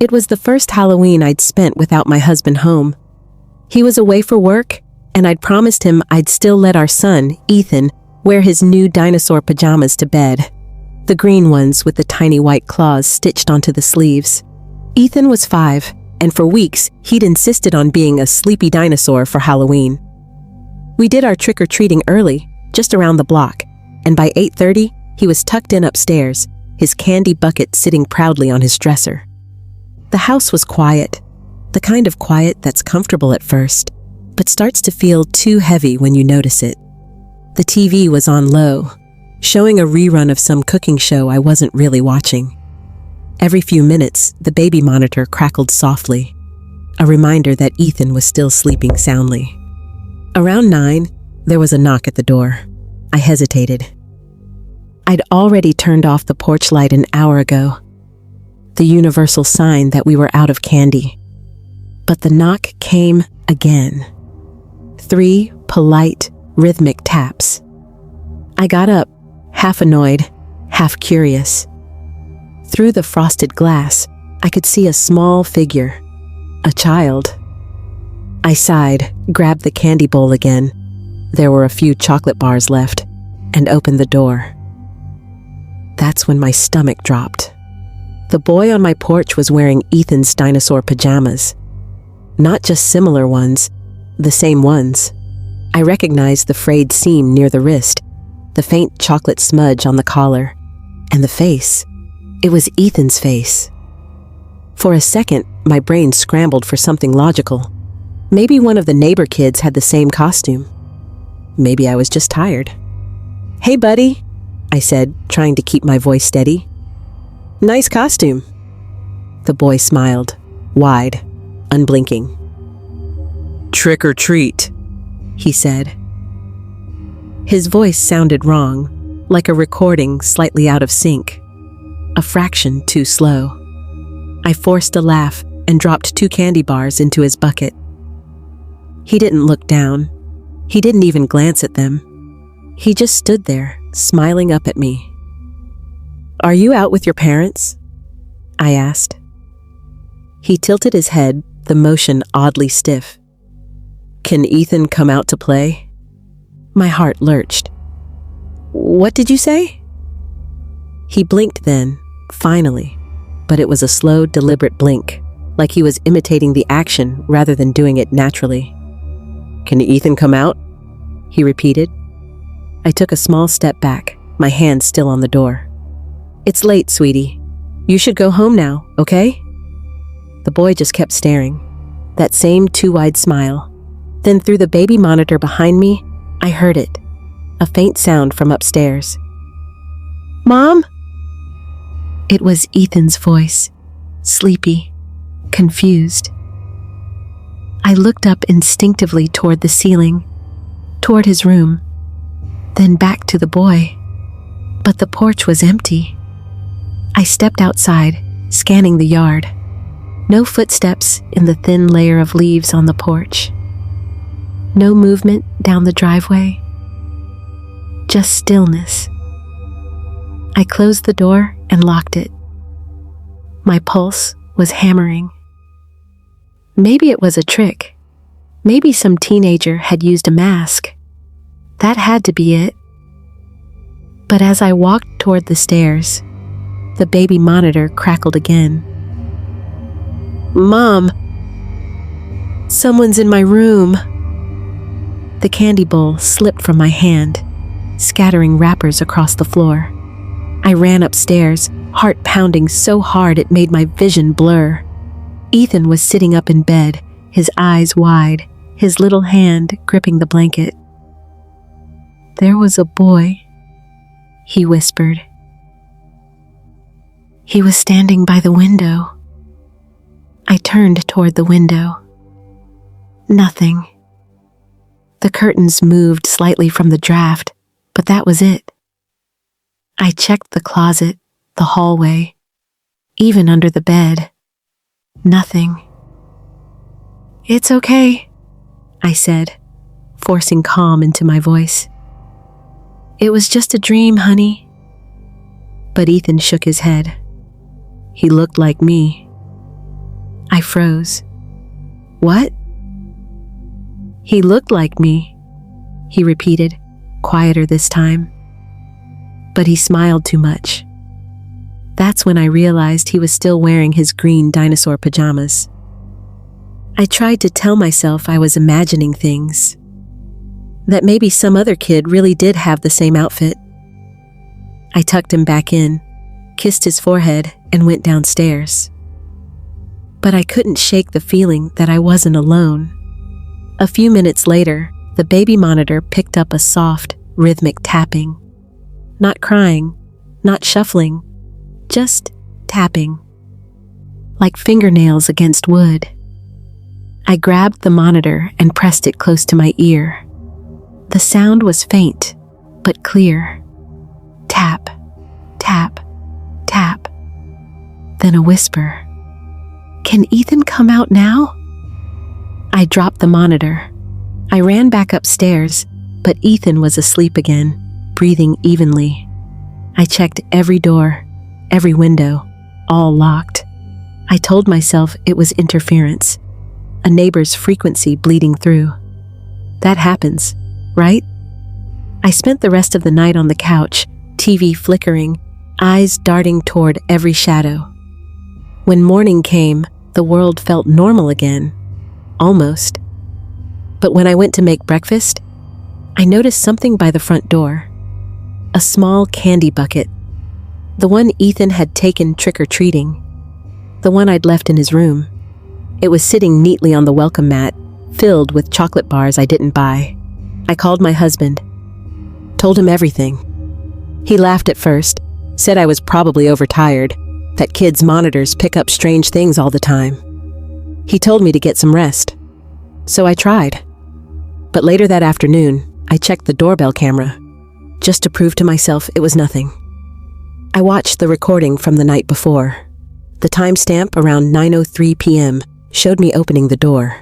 It was the first Halloween I'd spent without my husband home. He was away for work, and I'd promised him I'd still let our son, Ethan, wear his new dinosaur pajamas to bed. The green ones with the tiny white claws stitched onto the sleeves. Ethan was 5, and for weeks he'd insisted on being a sleepy dinosaur for Halloween. We did our trick-or-treating early, just around the block, and by 8:30 he was tucked in upstairs, his candy bucket sitting proudly on his dresser. The house was quiet, the kind of quiet that's comfortable at first, but starts to feel too heavy when you notice it. The TV was on low, showing a rerun of some cooking show I wasn't really watching. Every few minutes, the baby monitor crackled softly, a reminder that Ethan was still sleeping soundly. Around 9, there was a knock at the door. I hesitated. I'd already turned off the porch light an hour ago, the universal sign that we were out of candy. But the knock came again. 3 polite, rhythmic taps. I got up, half annoyed, half curious. Through the frosted glass, I could see a small figure, a child. I sighed, grabbed the candy bowl again. There were a few chocolate bars left, and opened the door. That's when my stomach dropped. The boy on my porch was wearing Ethan's dinosaur pajamas. Not just similar ones, the same ones. I recognized the frayed seam near the wrist, the faint chocolate smudge on the collar, and the face. It was Ethan's face. For a second, my brain scrambled for something logical. Maybe one of the neighbor kids had the same costume. Maybe I was just tired. "Hey, buddy," I said, trying to keep my voice steady. "Nice costume." The boy smiled, wide, unblinking. "Trick or treat," he said. His voice sounded wrong, like a recording slightly out of sync, a fraction too slow. I forced a laugh and dropped 2 candy bars into his bucket. He didn't look down. He didn't even glance at them. He just stood there, smiling up at me. "Are you out with your parents?" I asked. He tilted his head, the motion oddly stiff. "Can Ethan come out to play?" My heart lurched. "What did you say?" He blinked then, finally, but it was a slow, deliberate blink, like he was imitating the action rather than doing it naturally. "Can Ethan come out?" he repeated. I took a small step back, my hand still on the door. "It's late, sweetie. You should go home now, okay?" The boy just kept staring, that same too wide smile. Then through the baby monitor behind me, I heard it, a faint sound from upstairs. "Mom?" It was Ethan's voice, sleepy, confused. I looked up instinctively toward the ceiling, toward his room, then back to the boy. But the porch was empty. I stepped outside, scanning the yard. No footsteps in the thin layer of leaves on the porch. No movement down the driveway. Just stillness. I closed the door and locked it. My pulse was hammering. Maybe it was a trick. Maybe some teenager had used a mask. That had to be it. But as I walked toward the stairs, the baby monitor crackled again. "Mom! Someone's in my room!" The candy bowl slipped from my hand, scattering wrappers across the floor. I ran upstairs, heart pounding so hard it made my vision blur. Ethan was sitting up in bed, his eyes wide, his little hand gripping the blanket. "There was a boy," he whispered. He was standing by the window. I turned toward the window. Nothing. The curtains moved slightly from the draft, but that was it. I checked the closet, the hallway, even under the bed. Nothing. "It's okay," I said, forcing calm into my voice. "It was just a dream, honey." But Ethan shook his head. He looked like me. I froze. What? He looked like me, he repeated, quieter this time. But he smiled too much. That's when I realized he was still wearing his green dinosaur pajamas. I tried to tell myself I was imagining things, that maybe some other kid really did have the same outfit. I tucked him back in, kissed his forehead, and went downstairs. But I couldn't shake the feeling that I wasn't alone. A few minutes later, the baby monitor picked up a soft, rhythmic tapping. Not crying, not shuffling, just tapping. Like fingernails against wood. I grabbed the monitor and pressed it close to my ear. The sound was faint, but clear. Tap, tap, tap. Then a whisper. Can Ethan come out now? I dropped the monitor. I ran back upstairs, but Ethan was asleep again, breathing evenly. I checked every door, every window, all locked. I told myself it was interference, a neighbor's frequency bleeding through. That happens, right? I spent the rest of the night on the couch, TV flickering, eyes darting toward every shadow. When morning came, the world felt normal again. Almost. But when I went to make breakfast, I noticed something by the front door. A small candy bucket. The one Ethan had taken trick-or-treating. The one I'd left in his room. It was sitting neatly on the welcome mat, filled with chocolate bars I didn't buy. I called my husband. Told him everything. He laughed at first, said I was probably overtired, that kids' monitors pick up strange things all the time. He told me to get some rest. So I tried. But later that afternoon, I checked the doorbell camera, just to prove to myself it was nothing. I watched the recording from the night before. The timestamp around 9:03 p.m. showed me opening the door.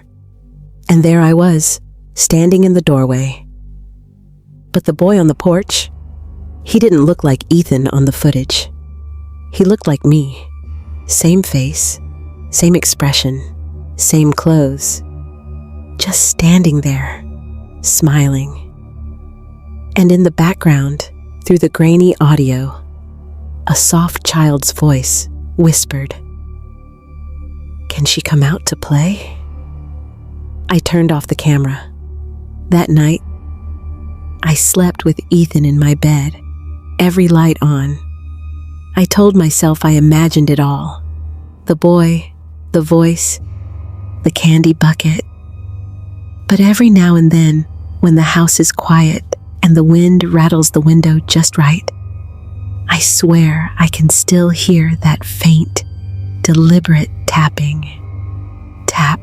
And there I was, standing in the doorway. But the boy on the porch, he didn't look like Ethan on the footage. He looked like me. Same face, same expression, same clothes. Just standing there, smiling. And in the background, through the grainy audio, a soft child's voice whispered, "Can she come out to play?" I turned off the camera. That night, I slept with Ethan in my bed, every light on. I told myself I imagined it all. The boy, the voice, the candy bucket. But every now and then, when the house is quiet and the wind rattles the window just right, I swear I can still hear that faint, deliberate tapping. Tap,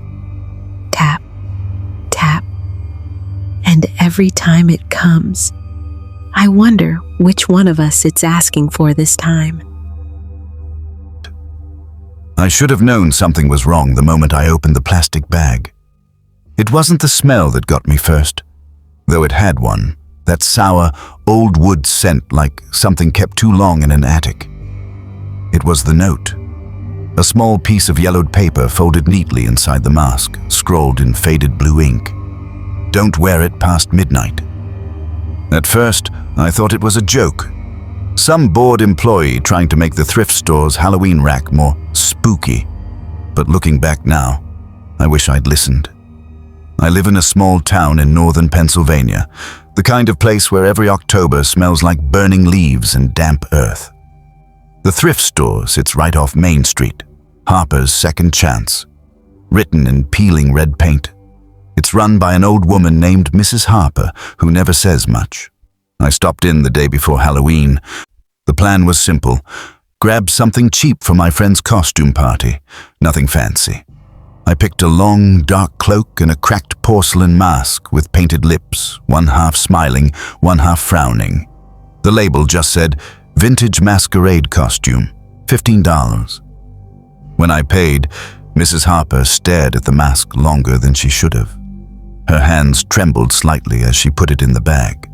tap, tap. And every time it comes, I wonder which one of us it's asking for this time. I should have known something was wrong the moment I opened the plastic bag. It wasn't the smell that got me first, though it had one, that sour, old wood scent like something kept too long in an attic. It was the note. A small piece of yellowed paper folded neatly inside the mask, scrawled in faded blue ink. "Don't wear it past midnight." At first, I thought it was a joke. Some bored employee trying to make the thrift store's Halloween rack more spooky. But looking back now, I wish I'd listened. I live in a small town in northern Pennsylvania, the kind of place where every October smells like burning leaves and damp earth. The thrift store sits right off Main Street, Harper's Second Chance, written in peeling red paint. It's run by an old woman named Mrs. Harper, who never says much. I stopped in the day before Halloween. The plan was simple. Grab something cheap for my friend's costume party. Nothing fancy. I picked a long, dark cloak and a cracked porcelain mask with painted lips, one half smiling, one half frowning. The label just said, "Vintage Masquerade Costume, $15. When I paid, Mrs. Harper stared at the mask longer than she should have. Her hands trembled slightly as she put it in the bag.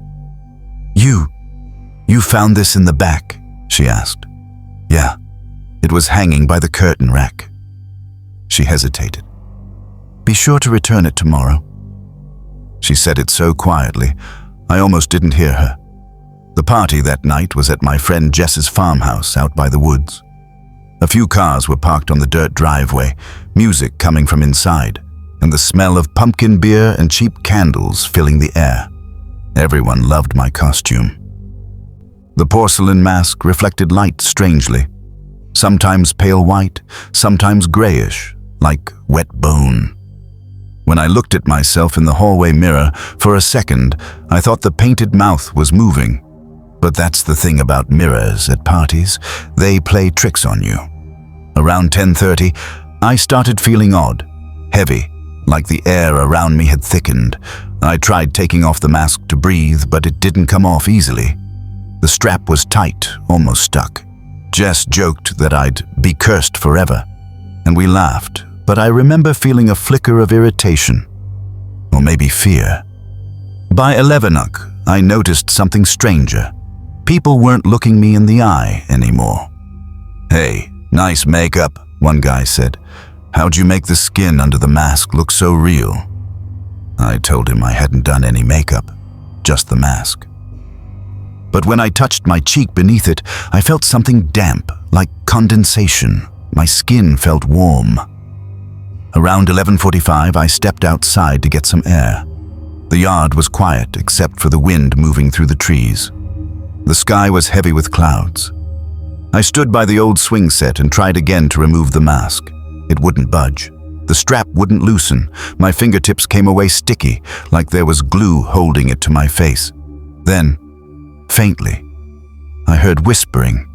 You found this in the back?" she asked. "Yeah, it was hanging by the curtain rack." She hesitated. "Be sure to return it tomorrow." She said it so quietly, I almost didn't hear her. The party that night was at my friend Jess's farmhouse out by the woods. A few cars were parked on the dirt driveway, music coming from inside, and the smell of pumpkin beer and cheap candles filling the air. Everyone loved my costume. The porcelain mask reflected light strangely, sometimes pale white, sometimes grayish, like wet bone. When I looked at myself in the hallway mirror, for a second, I thought the painted mouth was moving. But that's the thing about mirrors at parties. They play tricks on you. Around 10:30, I started feeling odd, heavy, like the air around me had thickened. I tried taking off the mask to breathe, but it didn't come off easily. The strap was tight, almost stuck. Jess joked that I'd be cursed forever, and we laughed, but I remember feeling a flicker of irritation, or maybe fear. By 11 I noticed something stranger. People weren't looking me in the eye anymore. "Hey, nice makeup," one guy said. "How'd you make the skin under the mask look so real?" I told him I hadn't done any makeup, just the mask. But when I touched my cheek beneath it, I felt something damp, like condensation. My skin felt warm. Around 11:45, I stepped outside to get some air. The yard was quiet except for the wind moving through the trees. The sky was heavy with clouds. I stood by the old swing set and tried again to remove the mask. It wouldn't budge. The strap wouldn't loosen. My fingertips came away sticky, like there was glue holding it to my face. Then, faintly, I heard whispering.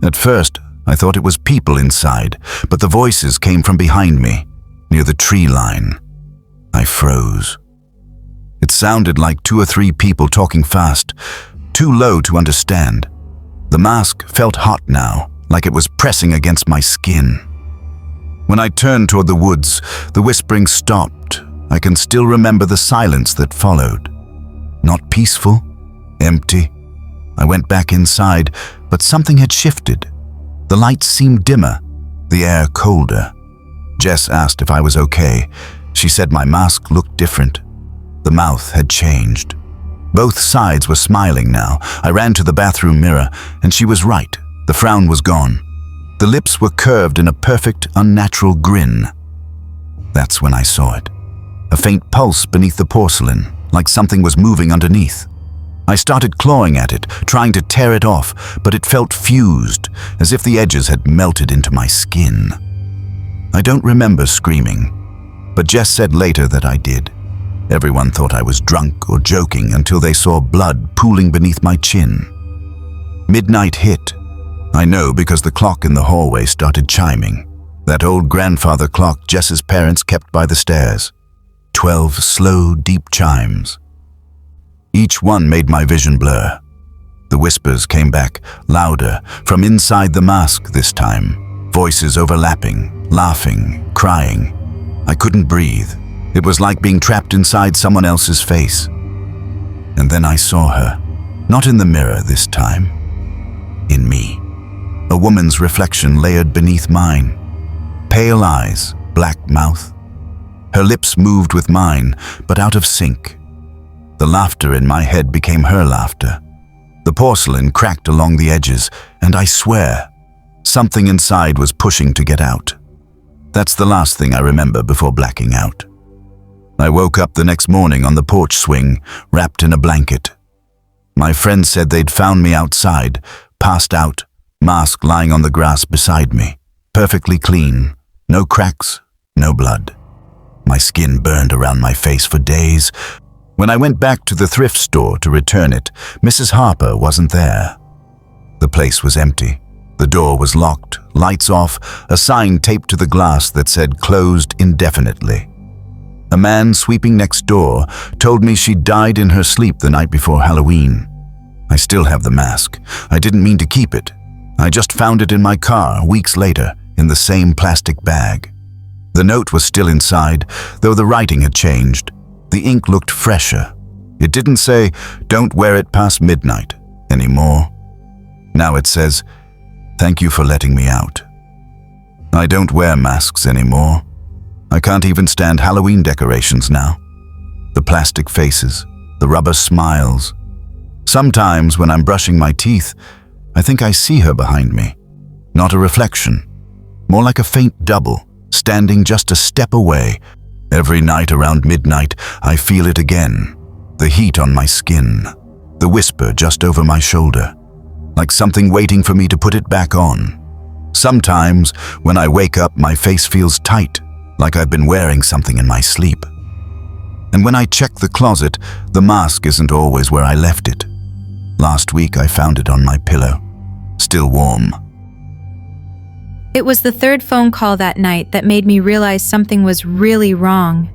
At first, I thought it was people inside, but the voices came from behind me, near the tree line. I froze. It sounded like 2 or 3 people talking fast, too low to understand. The mask felt hot now, like it was pressing against my skin. When I turned toward the woods, the whispering stopped. I can still remember the silence that followed. Not peaceful, empty. I went back inside, but something had shifted. The lights seemed dimmer, the air colder. Jess asked if I was okay. She said my mask looked different. The mouth had changed. Both sides were smiling now. I ran to the bathroom mirror, and she was right. The frown was gone. The lips were curved in a perfect, unnatural grin. That's when I saw it. A faint pulse beneath the porcelain, like something was moving underneath. I started clawing at it, trying to tear it off, but it felt fused, as if the edges had melted into my skin. I don't remember screaming, but Jess said later that I did. Everyone thought I was drunk or joking until they saw blood pooling beneath my chin. Midnight hit. I know because the clock in the hallway started chiming. That old grandfather clock Jess's parents kept by the stairs. 12 slow, deep chimes. Each one made my vision blur. The whispers came back, louder, from inside the mask this time. Voices overlapping, laughing, crying. I couldn't breathe. It was like being trapped inside someone else's face. And then I saw her. Not in the mirror this time. In me. A woman's reflection layered beneath mine. Pale eyes, black mouth. Her lips moved with mine, but out of sync. The laughter in my head became her laughter. The porcelain cracked along the edges, and I swear, something inside was pushing to get out. That's the last thing I remember before blacking out. I woke up the next morning on the porch swing, wrapped in a blanket. My friends said they'd found me outside, passed out, mask lying on the grass beside me, perfectly clean, no cracks, no blood. My skin burned around my face for days. When I went back to the thrift store to return it, Mrs. Harper wasn't there. The place was empty. The door was locked, lights off, a sign taped to the glass that said closed indefinitely. A man sweeping next door told me she died in her sleep the night before Halloween. I still have the mask. I didn't mean to keep it. I just found it in my car weeks later in the same plastic bag. The note was still inside, though the writing had changed. The ink looked fresher. It didn't say, "Don't wear it past midnight," anymore. Now it says, "Thank you for letting me out." I don't wear masks anymore, I can't even stand Halloween decorations now. The plastic faces, the rubber smiles. Sometimes when I'm brushing my teeth, I think I see her behind me. Not a reflection, more like a faint double, standing just a step away. Every night around midnight, I feel it again. The heat on my skin, the whisper just over my shoulder, like something waiting for me to put it back on. Sometimes, when I wake up, my face feels tight, like I've been wearing something in my sleep. And when I check the closet, the mask isn't always where I left it. Last week, I found it on my pillow, still warm. It was the third phone call that night that made me realize something was really wrong.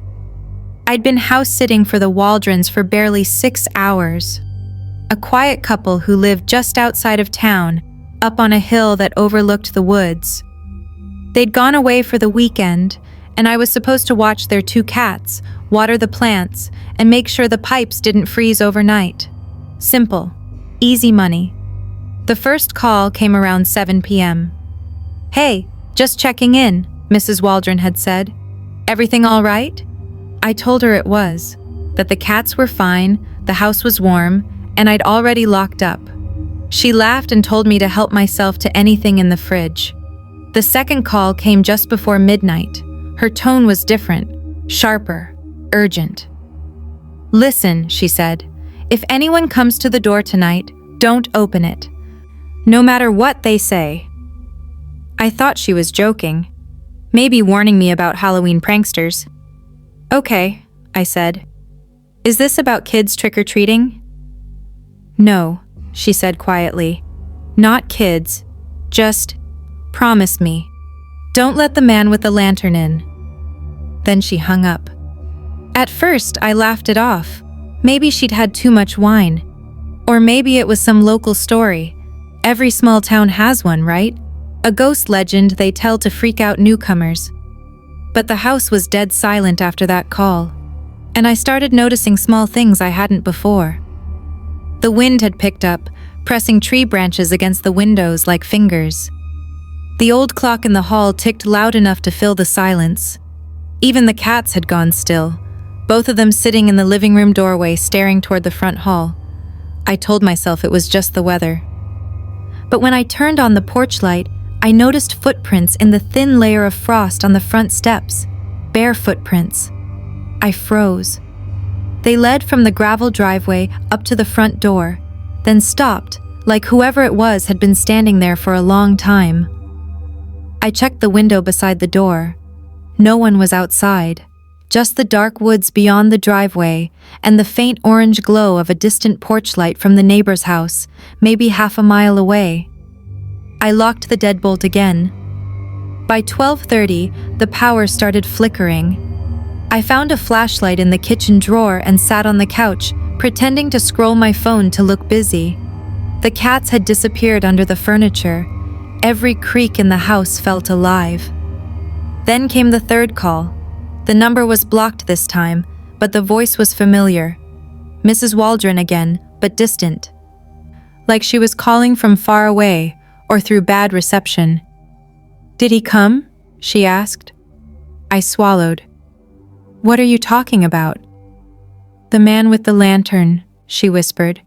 I'd been house-sitting for the Waldrons for barely 6 hours. A quiet couple who lived just outside of town, up on a hill that overlooked the woods. They'd gone away for the weekend, and I was supposed to watch their 2 cats, water the plants, and make sure the pipes didn't freeze overnight. Simple, easy money. The first call came around 7 p.m. "Hey, just checking in," Mrs. Waldron had said. "Everything all right?" I told her it was, that the cats were fine, the house was warm, and I'd already locked up. She laughed and told me to help myself to anything in the fridge. The second call came just before midnight. Her tone was different, sharper, urgent. "Listen," she said, "if anyone comes to the door tonight, don't open it, no matter what they say." I thought she was joking, maybe warning me about Halloween pranksters. "Okay," I said. "Is this about kids trick-or-treating?" "No," she said quietly. "Not kids. Just promise me. Don't let the man with the lantern in." Then she hung up. At first, I laughed it off. Maybe she'd had too much wine. Or maybe it was some local story. Every small town has one, right? A ghost legend they tell to freak out newcomers. But the house was dead silent after that call, and I started noticing small things I hadn't before. The wind had picked up, pressing tree branches against the windows like fingers. The old clock in the hall ticked loud enough to fill the silence. Even the cats had gone still, both of them sitting in the living room doorway staring toward the front hall. I told myself it was just the weather. But when I turned on the porch light, I noticed footprints in the thin layer of frost on the front steps, bare footprints. I froze. They led from the gravel driveway up to the front door, then stopped, like whoever it was had been standing there for a long time. I checked the window beside the door. No one was outside, just the dark woods beyond the driveway and the faint orange glow of a distant porch light from the neighbor's house, maybe half a mile away. I locked the deadbolt again. By 12:30, the power started flickering. I found a flashlight in the kitchen drawer and sat on the couch, pretending to scroll my phone to look busy. The cats had disappeared under the furniture. Every creak in the house felt alive. Then came the third call. The number was blocked this time, but the voice was familiar. Mrs. Waldron again, but distant. Like she was calling from far away, or through bad reception. "Did he come?" she asked. I swallowed. "What are you talking about?" "The man with the lantern," she whispered.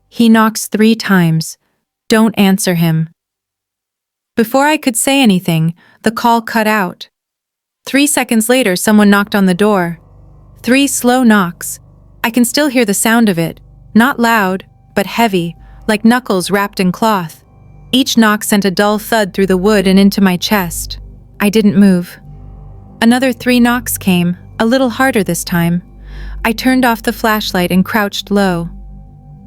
"He knocks 3 times. Don't answer him." Before I could say anything, the call cut out. 3 seconds later, someone knocked on the door. 3 slow knocks. I can still hear the sound of it, not loud, but heavy, like knuckles wrapped in cloth. Each knock sent a dull thud through the wood and into my chest. I didn't move. Another 3 knocks came, a little harder this time. I turned off the flashlight and crouched low.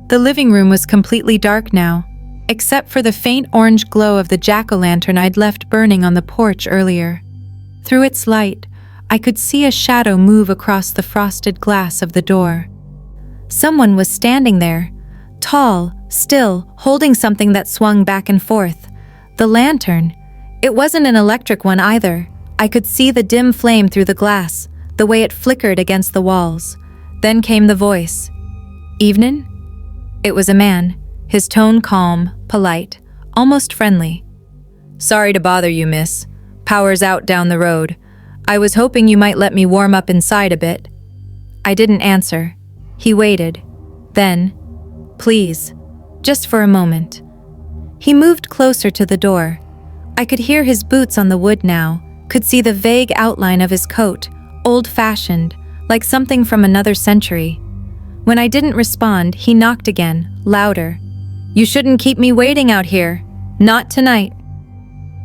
The living room was completely dark now, except for the faint orange glow of the jack-o'-lantern I'd left burning on the porch earlier. Through its light, I could see a shadow move across the frosted glass of the door. Someone was standing there, tall, still, holding something that swung back and forth. The lantern. It wasn't an electric one either. I could see the dim flame through the glass, the way it flickered against the walls. Then came the voice. "Evenin'?" It was a man, his tone calm, polite, almost friendly. "Sorry to bother you, miss. Power's out down the road. I was hoping you might let me warm up inside a bit. I didn't answer. He waited. Then, please, just for a moment. He moved closer to the door. I could hear his boots on the wood now, could see the vague outline of his coat, old-fashioned, like something from another century. When I didn't respond, he knocked again, louder. You shouldn't keep me waiting out here. Not tonight.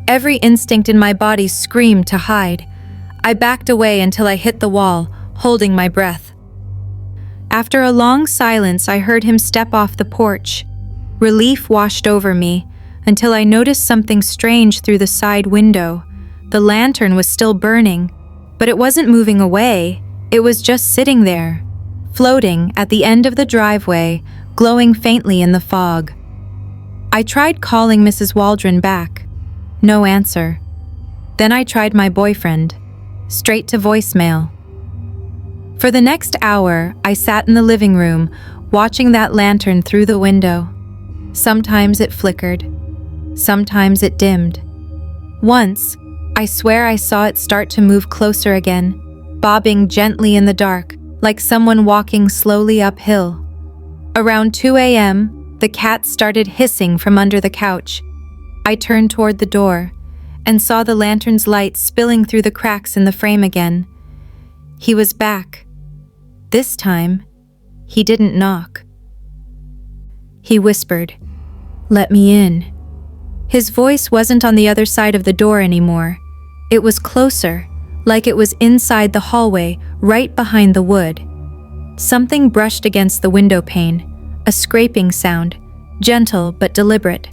Every instinct in my body screamed to hide. I backed away until I hit the wall, holding my breath. After a long silence, I heard him step off the porch. Relief washed over me until I noticed something strange through the side window. The lantern was still burning, but it wasn't moving away. It was just sitting there, floating at the end of the driveway, glowing faintly in the fog. I tried calling Mrs. Waldron back. No answer. Then I tried my boyfriend. Straight to voicemail. For the next hour, I sat in the living room, watching that lantern through the window. Sometimes it flickered. Sometimes it dimmed. Once, I swear I saw it start to move closer again, bobbing gently in the dark, like someone walking slowly uphill. Around 2 a.m., the cat started hissing from under the couch. I turned toward the door and saw the lantern's light spilling through the cracks in the frame again. He was back. This time, he didn't knock. He whispered, "Let me in." His voice wasn't on the other side of the door anymore. It was closer, like it was inside the hallway, right behind the wood. Something brushed against the window pane, a scraping sound, gentle but deliberate.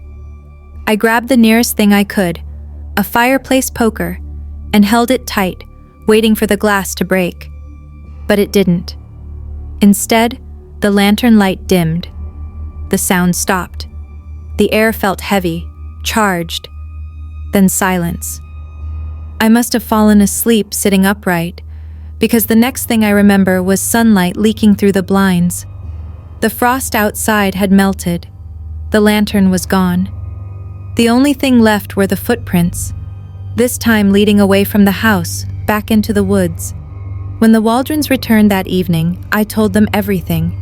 I grabbed the nearest thing I could, a fireplace poker, and held it tight, waiting for the glass to break. But it didn't. Instead, the lantern light dimmed. The sound stopped. The air felt heavy, charged. Then silence. I must have fallen asleep sitting upright, because the next thing I remember was sunlight leaking through the blinds. The frost outside had melted. The lantern was gone. The only thing left were the footprints, this time leading away from the house, back into the woods. When the Waldrons returned that evening, I told them everything.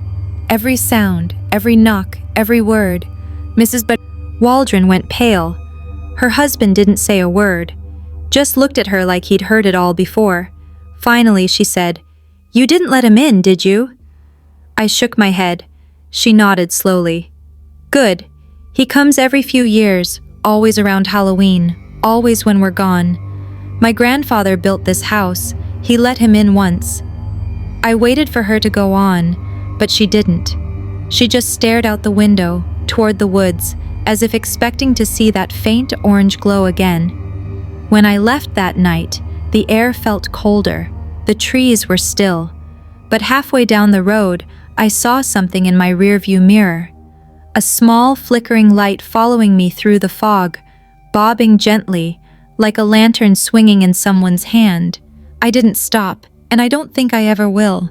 Every sound, every knock, every word. Mrs. Waldron went pale. Her husband didn't say a word, just looked at her like he'd heard it all before. Finally, she said, "You didn't let him in, did you?" I shook my head. She nodded slowly. "Good. He comes every few years, always around Halloween, always when we're gone. My grandfather built this house. He let him in once." I waited for her to go on, but she didn't. She just stared out the window, toward the woods, as if expecting to see that faint orange glow again. When I left that night, the air felt colder. The trees were still. But halfway down the road, I saw something in my rearview mirror. A small, flickering light following me through the fog, bobbing gently, like a lantern swinging in someone's hand. I didn't stop, and I don't think I ever will.